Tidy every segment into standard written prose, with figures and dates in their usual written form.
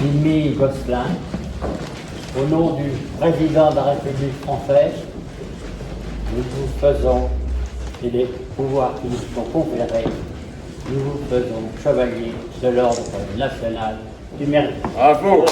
Mimi Gosselin, au nom du président de la République française, nous vous faisons, et les pouvoirs qui nous sont conférés, nous vous faisons chevalier de l'ordre national du mérite. Bravo.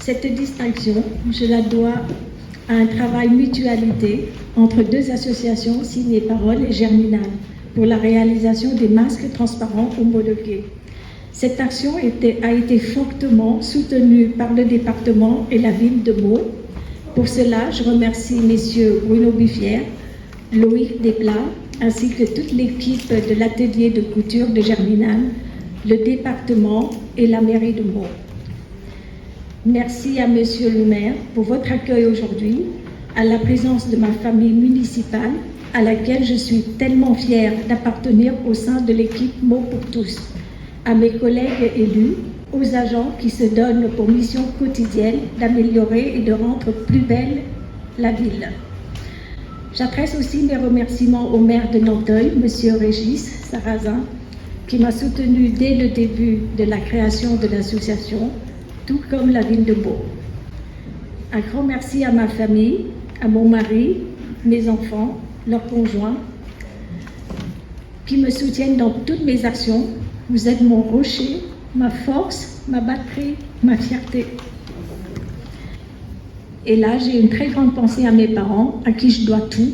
Cette distinction, je la dois à un travail mutualité entre deux associations signées Parole et Germinal pour la réalisation des masques transparents homologués. Cette action a été fortement soutenue par le département et la ville de Meaux. Pour cela, je remercie messieurs Bruno Buffière, Loïc Desplats, ainsi que toute l'équipe de l'atelier de couture de Germinal, le département et la mairie de Meaux. Merci à monsieur le maire pour votre accueil aujourd'hui, à la présence de ma famille municipale, à laquelle je suis tellement fière d'appartenir au sein de l'équipe Meaux pour tous, à mes collègues élus, aux agents qui se donnent pour mission quotidienne d'améliorer et de rendre plus belle la ville. J'adresse aussi mes remerciements au maire de Nanteuil, monsieur Régis Sarrazin, qui m'a soutenu dès le début de la création de l'association, tout comme la ville de Meaux. Un grand merci à ma famille, à mon mari, mes enfants, leurs conjoints, qui me soutiennent dans toutes mes actions. Vous êtes mon rocher, ma force, ma batterie, ma fierté. Et là, j'ai une très grande pensée à mes parents, à qui je dois tout.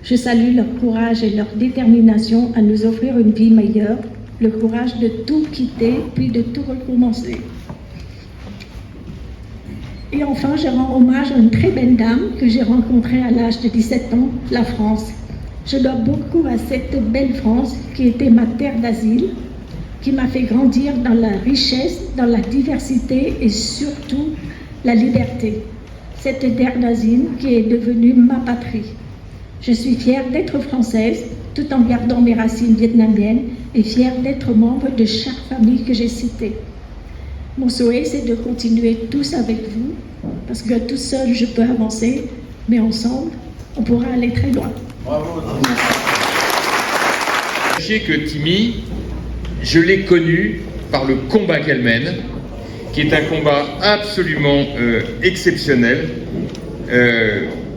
Je salue leur courage et leur détermination à nous offrir une vie meilleure, le courage de tout quitter, puis de tout recommencer. Et enfin, je rends hommage à une très belle dame que j'ai rencontrée à l'âge de 17 ans, la France. Je dois beaucoup à cette belle France qui était ma terre d'asile, qui m'a fait grandir dans la richesse, dans la diversité et surtout la liberté. Cette terre d'asile qui est devenue ma patrie. Je suis fière d'être française tout en gardant mes racines vietnamiennes et fière d'être membre de chaque famille que j'ai citée. Mon souhait, c'est de continuer tous avec vous, parce que tout seul, je peux avancer, mais ensemble, on pourra aller très loin. Bravo. Sachez que Timmy, je l'ai connue par le combat qu'elle mène, qui est un combat absolument exceptionnel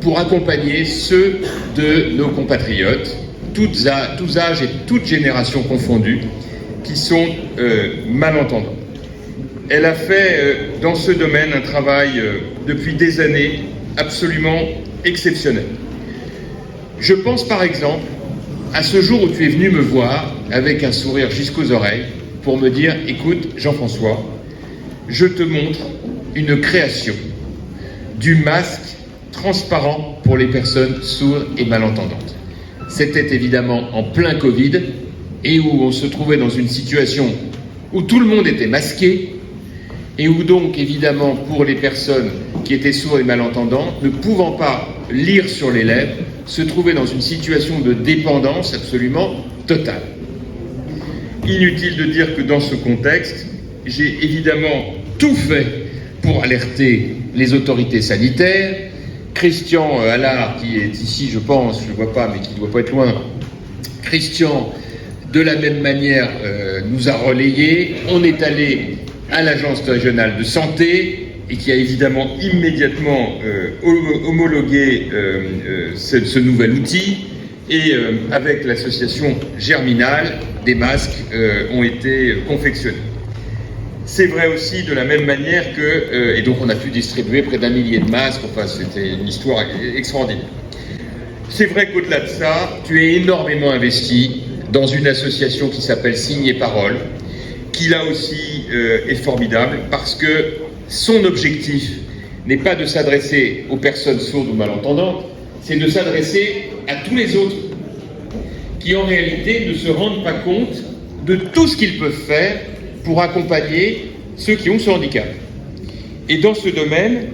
pour accompagner ceux de nos compatriotes, tous âges et toutes générations confondues, qui sont malentendants. Elle a fait dans ce domaine un travail depuis des années absolument exceptionnel. Je pense par exemple à ce jour où tu es venu me voir avec un sourire jusqu'aux oreilles pour me dire « Écoute, Jean-François, je te montre une création du masque transparent pour les personnes sourdes et malentendantes. » C'était évidemment en plein Covid et où on se trouvait dans une situation où tout le monde était masqué et où donc évidemment pour les personnes qui étaient sourdes et malentendantes, ne pouvant pas lire sur les lèvres, se trouvaient dans une situation de dépendance absolument totale. Inutile de dire que dans ce contexte, j'ai évidemment tout fait pour alerter les autorités sanitaires. Christian Allard, qui est ici, je pense, je ne le vois pas, mais qui ne doit pas être loin, Christian, de la même manière, nous a relayés. On est allé à l'agence régionale de santé et qui a évidemment immédiatement homologué ce nouvel outil. Et avec l'association Germinal, des masques ont été confectionnés. C'est vrai aussi de la même manière que, et donc on a pu distribuer près d'1 millier de masques, enfin c'était une histoire extraordinaire. C'est vrai qu'au-delà de ça, tu es énormément investi dans une association qui s'appelle Signes et Parole, qui là aussi est formidable parce que son objectif n'est pas de s'adresser aux personnes sourdes ou malentendantes, c'est de s'adresser à tous les autres qui en réalité ne se rendent pas compte de tout ce qu'ils peuvent faire pour accompagner ceux qui ont ce handicap. Et dans ce domaine,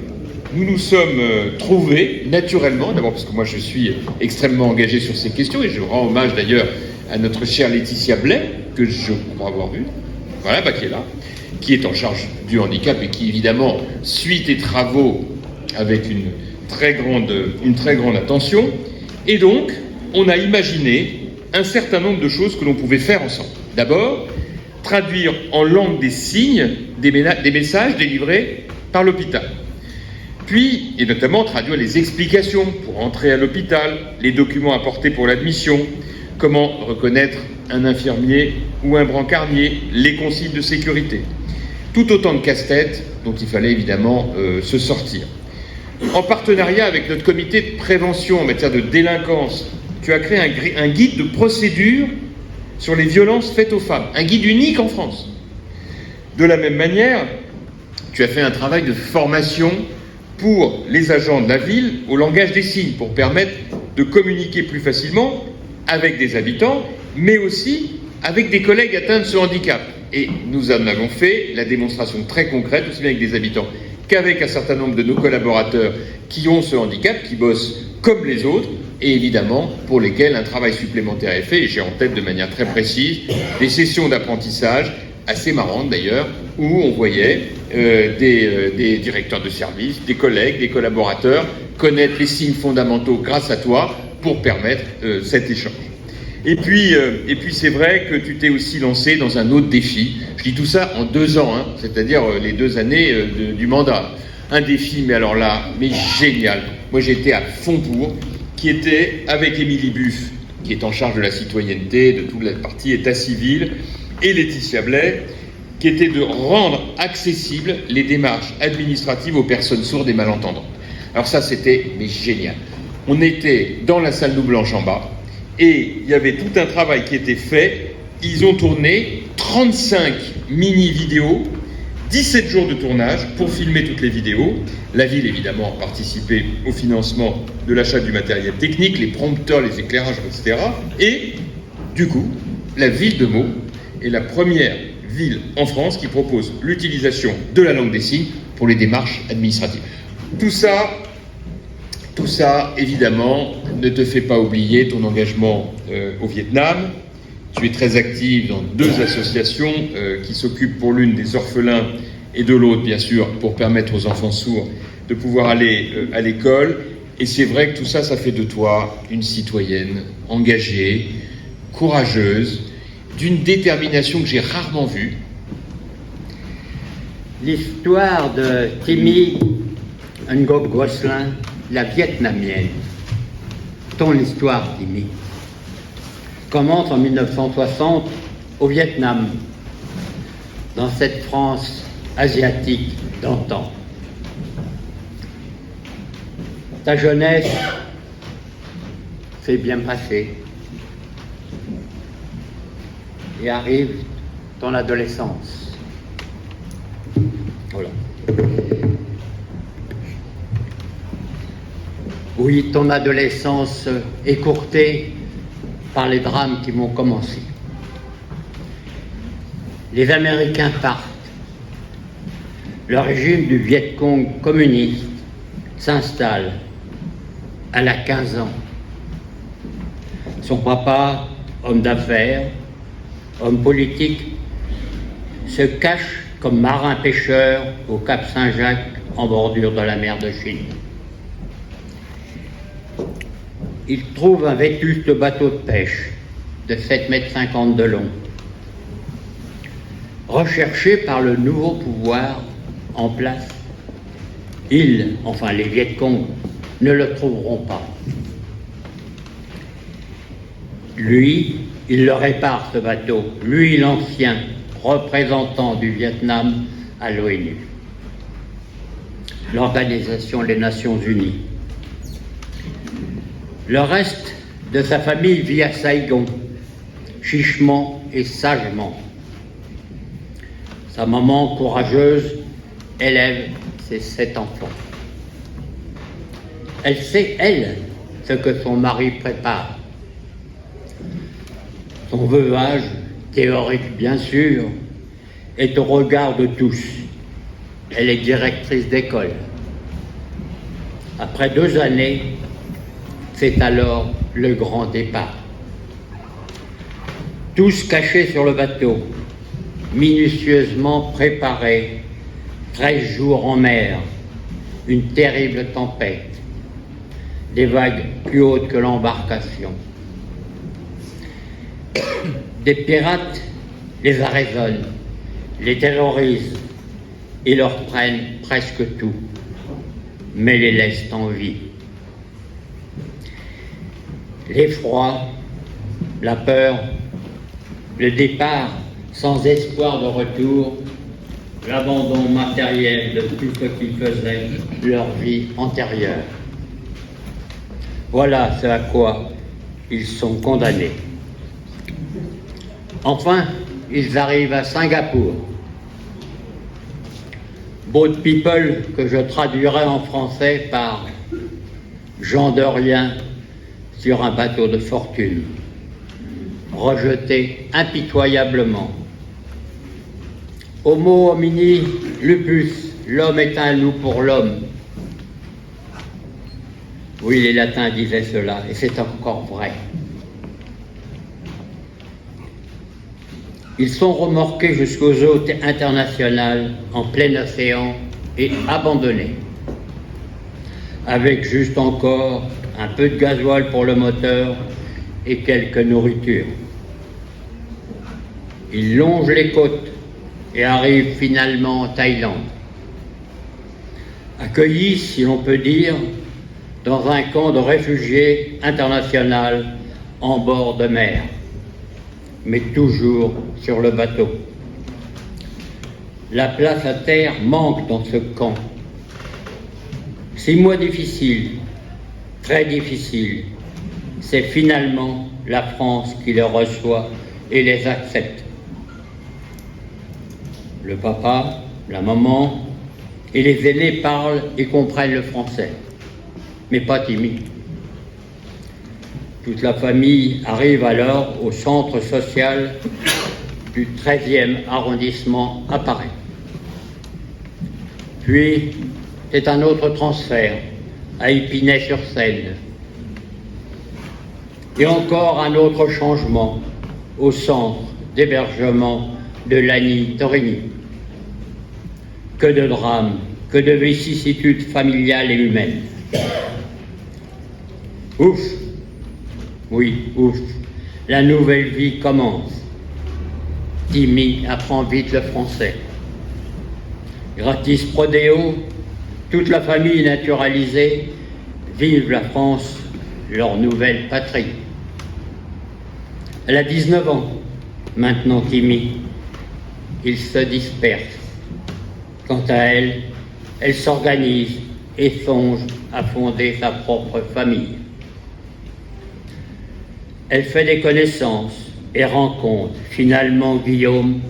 nous nous sommes trouvés naturellement, d'abord parce que moi je suis extrêmement engagé sur ces questions et je rends hommage d'ailleurs à notre chère Laetitia Blais, que je crois avoir vue, voilà, qui est là, qui est en charge du handicap et qui évidemment suit tes travaux avec une très grande attention. Et donc, on a imaginé un certain nombre de choses que l'on pouvait faire ensemble. D'abord, traduire en langue des signes des messages délivrés par l'hôpital. Puis, et notamment, traduire les explications pour entrer à l'hôpital, les documents apportés pour l'admission, comment reconnaître un infirmier ou un brancardier, les consignes de sécurité. Tout autant de casse-têtes dont il fallait évidemment se sortir. En partenariat avec notre comité de prévention en matière de délinquance, tu as créé un guide de procédure sur les violences faites aux femmes, un guide unique en France. De la même manière, tu as fait un travail de formation pour les agents de la ville au langage des signes, pour permettre de communiquer plus facilement avec des habitants, mais aussi avec des collègues atteints de ce handicap. Et nous en avons fait la démonstration très concrète, aussi bien avec des habitants qu'avec un certain nombre de nos collaborateurs qui ont ce handicap, qui bossent comme les autres, et évidemment pour lesquels un travail supplémentaire est fait. Et j'ai en tête de manière très précise des sessions d'apprentissage, assez marrantes d'ailleurs, où on voyait des directeurs de service, des collègues, des collaborateurs connaître les signes fondamentaux grâce à toi pour permettre cet échange. Et puis c'est vrai que tu t'es aussi lancé dans un autre défi. Je dis tout ça en 2 ans, hein, c'est-à-dire les 2 années du mandat. Un défi, mais alors là, mais génial. Moi, j'étais à fond pour, qui était avec Émilie Buff, qui est en charge de la citoyenneté, de toute la partie état civil, et Laetitia Blais, qui était de rendre accessibles les démarches administratives aux personnes sourdes et malentendantes. Alors ça, c'était mais génial. On était dans la salle Loup Blanche en bas, et il y avait tout un travail qui était fait. Ils ont tourné 35 mini-vidéos, 17 jours de tournage pour filmer toutes les vidéos. La ville, évidemment, a participé au financement de l'achat du matériel technique, les prompteurs, les éclairages, etc. Et, du coup, la ville de Meaux est la première ville en France qui propose l'utilisation de la langue des signes pour les démarches administratives. Tout ça, évidemment, ne te fait pas oublier ton engagement au Vietnam. Tu es très active dans 2 associations qui s'occupent pour l'une des orphelins et de l'autre, bien sûr, pour permettre aux enfants sourds de pouvoir aller à l'école. Et c'est vrai que tout ça, ça fait de toi une citoyenne engagée, courageuse, d'une détermination que j'ai rarement vue. L'histoire de Timmy Ngoc Gosselin, la vietnamienne. Ton histoire, Timmy, commence en 1960 au Vietnam, dans cette France asiatique d'antan. Ta jeunesse s'est bien passée et arrive ton adolescence. Voilà. Oui, ton adolescence écourtée par les drames qui vont commencer. Les Américains partent. Le régime du Viet Cong communiste s'installe. Elle a 15 ans. Son papa, homme d'affaires, homme politique, se cache comme marin-pêcheur au Cap Saint-Jacques en bordure de la mer de Chine. Il trouve un vétuste bateau de pêche de 7,50 m de long. Recherché par le nouveau pouvoir en place, les Viet Cong, ne le trouveront pas. Lui, il le répare, ce bateau, lui, l'ancien représentant du Vietnam à l'ONU, l'Organisation des Nations Unies. Le reste de sa famille vit à Saigon, chichement et sagement. Sa maman, courageuse, élève ses 7 enfants. Elle sait, elle, ce que son mari prépare. Son veuvage, théorique bien sûr, est au regard de tous. Elle est directrice d'école. Après 2 années, c'est alors le grand départ. Tous cachés sur le bateau, minutieusement préparé, 13 jours en mer, une terrible tempête, des vagues plus hautes que l'embarcation. Des pirates les arraisonnent, les terrorisent et leur prennent presque tout, mais les laissent en vie. L'effroi, la peur, le départ sans espoir de retour, l'abandon matériel de tout ce qui faisait leur vie antérieure. Voilà ce à quoi ils sont condamnés. Enfin, ils arrivent à Singapour. Boat People, que je traduirai en français par gens de rien sur un bateau de fortune, rejetés impitoyablement. Homo homini lupus, l'homme est un loup pour l'homme. Oui, les latins disaient cela, et c'est encore vrai. Ils sont remorqués jusqu'aux eaux internationales en plein océan et abandonnés, avec juste encore un peu de gasoil pour le moteur et quelques nourritures. Ils longent les côtes et arrivent finalement en Thaïlande, accueillis, si l'on peut dire, dans un camp de réfugiés international en bord de mer, mais toujours sur le bateau. La place à terre manque dans ce camp. 6 mois difficiles, très difficiles. C'est finalement la France qui les reçoit et les accepte. Le papa, la maman et les aînés parlent et comprennent le français, mais pas timide. Toute la famille arrive alors au centre social du 13e arrondissement à Paris. Puis, c'est un autre transfert à Épinay-sur-Seine. Et encore un autre changement au centre d'hébergement de Lagny-Torigny. Que de drames, que de vicissitudes familiales et humaines. Ouf! Oui, ouf, la nouvelle vie commence. Timmy apprend vite le français. Gratis prodéo, toute la famille naturalisée, vive la France, leur nouvelle patrie. Elle a 19 ans, maintenant Timmy. Il se disperse. Quant à elle, elle s'organise et songe à fonder sa propre famille. Elle fait des connaissances et rencontre finalement Guillaume,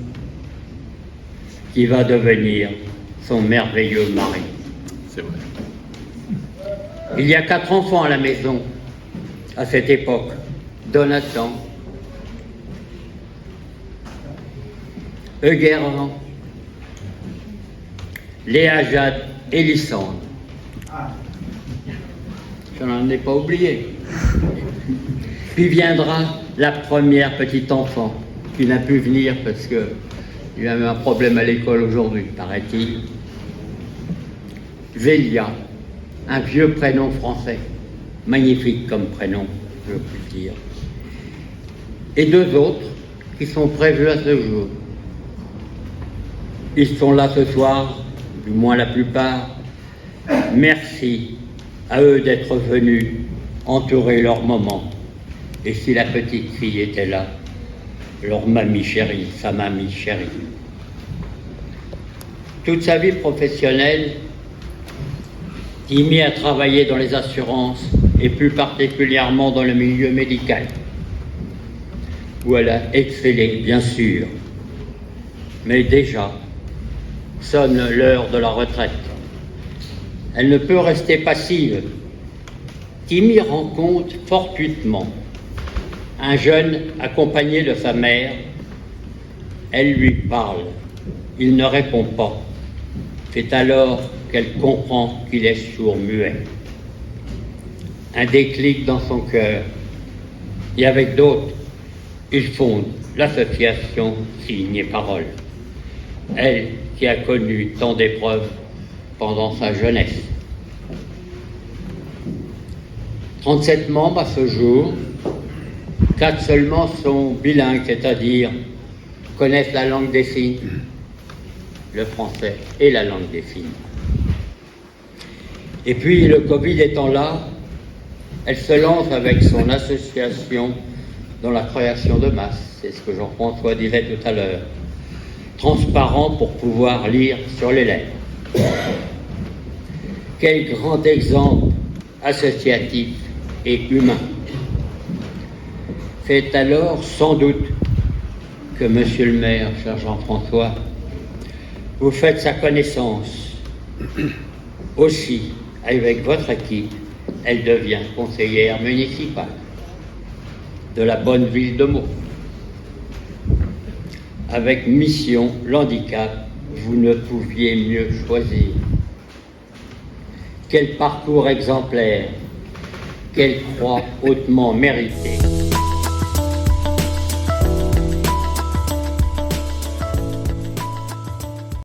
qui va devenir son merveilleux mari. C'est vrai. Il y a 4 enfants à la maison à cette époque. Donatan, Euguerre, Léa, Jade et Lysandre. Je n'en ai pas oublié. Puis viendra la première petite enfant qui n'a pu venir parce qu'il avait un problème à l'école aujourd'hui, paraît-il. Zélia, un vieux prénom français, magnifique comme prénom, je puis dire. Et 2 autres qui sont prévus à ce jour. Ils sont là ce soir, du moins la plupart. Merci à eux d'être venus entourer leur moment. Et si la petite fille était là, leur mamie chérie, sa mamie chérie. Toute sa vie professionnelle, Timmy a travaillé dans les assurances et plus particulièrement dans le milieu médical, où elle a excellé, bien sûr. Mais déjà, sonne l'heure de la retraite. Elle ne peut rester passive. Timmy rencontre fortuitement un jeune accompagné de sa mère. Elle lui parle. Il ne répond pas. C'est alors qu'elle comprend qu'il est sourd-muet. Un déclic dans son cœur. Et avec d'autres, ils fondent l'association Signes et Paroles. elle qui a connu tant d'épreuves pendant sa jeunesse. 37 membres à ce jour, 4 seulement sont bilingues, c'est-à-dire connaissent la langue des signes, le français et la langue des signes. Et puis, le Covid étant là, elle se lance avec son association dans la création de masques. C'est ce que Jean-François disait tout à l'heure. Transparent pour pouvoir lire sur les lèvres. Quel grand exemple associatif et humain. C'est alors sans doute que Monsieur le maire, cher Jean-François, vous faites sa connaissance. Aussi, avec votre équipe, elle devient conseillère municipale de la bonne ville de Meaux. Avec mission l'handicap, vous ne pouviez mieux choisir. Quel parcours exemplaire, quelle croix hautement méritée.